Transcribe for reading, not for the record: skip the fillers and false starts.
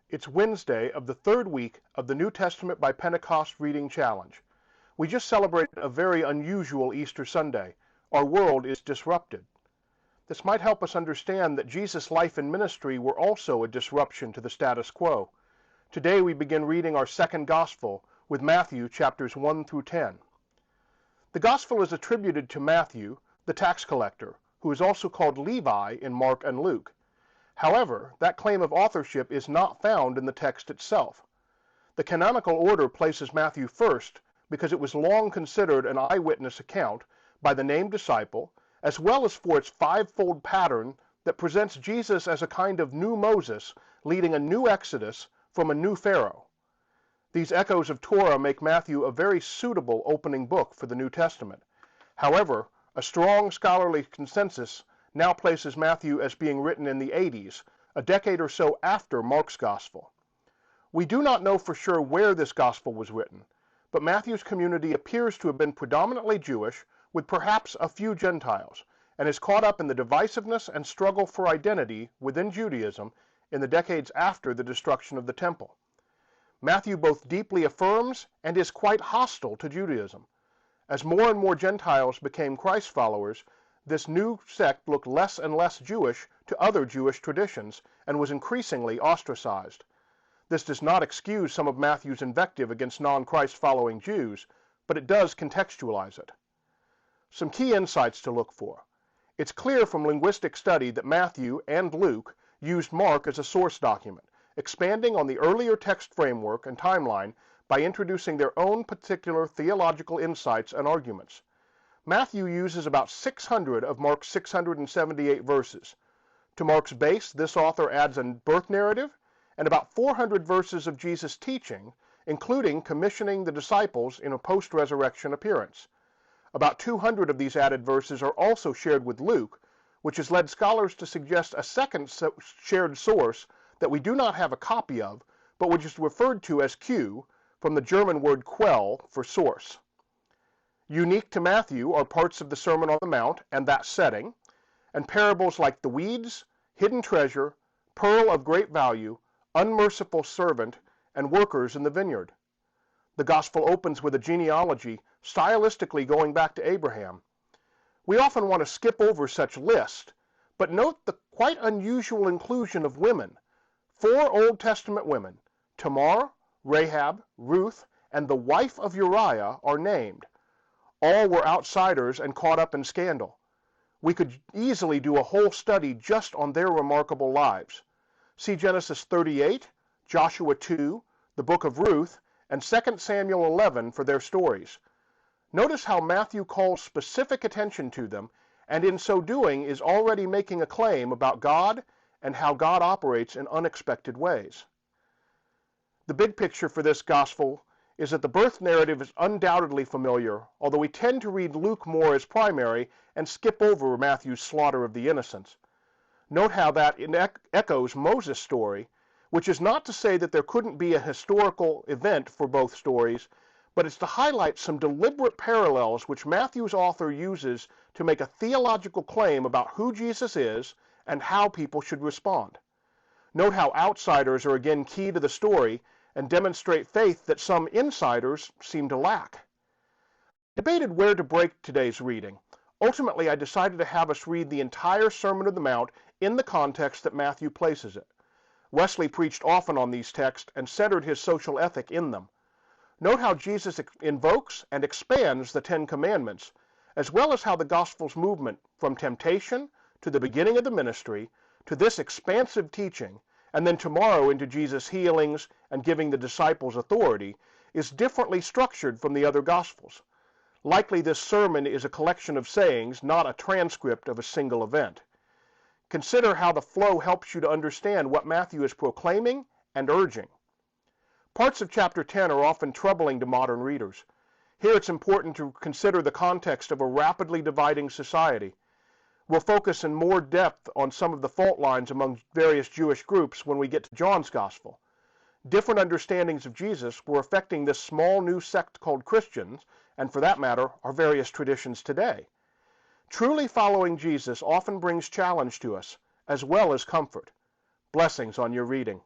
It's Wednesday of the third week of the New Testament by Pentecost Reading Challenge. We just celebrated a very unusual Easter Sunday. Our world is disrupted. This might help us understand that Jesus' life and ministry were also a disruption to the status quo. Today we begin reading our second Gospel with Matthew chapters 1 through 10. The Gospel is attributed to Matthew, the tax collector, who is also called Levi in Mark and Luke. However, that claim of authorship is not found in the text itself. The canonical order places Matthew first because it was long considered an eyewitness account by the named disciple, as well as for its fivefold pattern that presents Jesus as a kind of new Moses leading a new exodus from a new pharaoh. These echoes of Torah make Matthew a very suitable opening book for the New Testament. However, a strong scholarly consensus now places Matthew as being written in the 80s, a decade or so after Mark's Gospel. We do not know for sure where this Gospel was written, but Matthew's community appears to have been predominantly Jewish, with perhaps a few Gentiles, and is caught up in the divisiveness and struggle for identity within Judaism in the decades after the destruction of the temple. Matthew both deeply affirms and is quite hostile to Judaism. As more and more Gentiles became Christ followers, this new sect looked less and less Jewish to other Jewish traditions and was increasingly ostracized. This does not excuse some of Matthew's invective against non-Christ following Jews, but it does contextualize it. Some key insights to look for. It's clear from linguistic study that Matthew and Luke used Mark as a source document, expanding on the earlier text framework and timeline by introducing their own particular theological insights and arguments. Matthew uses about 600 of Mark's 678 verses. To Mark's base, this author adds a birth narrative and about 400 verses of Jesus' teaching, including commissioning the disciples in a post-resurrection appearance. About 200 of these added verses are also shared with Luke, which has led scholars to suggest a second shared source that we do not have a copy of, but which is referred to as Q, from the German word Quell for source. Unique to Matthew are parts of the Sermon on the Mount and that setting, and parables like the weeds, hidden treasure, pearl of great value, unmerciful servant, and workers in the vineyard. The Gospel opens with a genealogy, stylistically going back to Abraham. We often want to skip over such lists, but note the quite unusual inclusion of women. 4 Old Testament women, Tamar, Rahab, Ruth, and the wife of Uriah, are named. All were outsiders and caught up in scandal. We could easily do a whole study just on their remarkable lives. See Genesis 38, Joshua 2, the book of Ruth, and 2 Samuel 11 for their stories. Notice how Matthew calls specific attention to them, and in so doing is already making a claim about God and how God operates in unexpected ways. The big picture for this gospel is that the birth narrative is undoubtedly familiar, although we tend to read Luke more as primary and skip over Matthew's slaughter of the innocents. Note how that echoes Moses' story, which is not to say that there couldn't be a historical event for both stories, but it's to highlight some deliberate parallels which Matthew's author uses to make a theological claim about who Jesus is and how people should respond. Note how outsiders are again key to the story and demonstrate faith that some insiders seem to lack. I debated where to break today's reading. Ultimately, I decided to have us read the entire Sermon on the Mount in the context that Matthew places it. Wesley preached often on these texts and centered his social ethic in them. Note how Jesus invokes and expands the 10 Commandments, as well as how the Gospel's movement from temptation to the beginning of the ministry to this expansive teaching, and then tomorrow into Jesus' healings and giving the disciples authority, is differently structured from the other Gospels. Likely this sermon is a collection of sayings, not a transcript of a single event. Consider how the flow helps you to understand what Matthew is proclaiming and urging. Parts of chapter 10 are often troubling to modern readers. Here it's important to consider the context of a rapidly dividing society. We'll focus in more depth on some of the fault lines among various Jewish groups when we get to John's Gospel. Different understandings of Jesus were affecting this small new sect called Christians, and for that matter, our various traditions today. Truly following Jesus often brings challenge to us, as well as comfort. Blessings on your reading.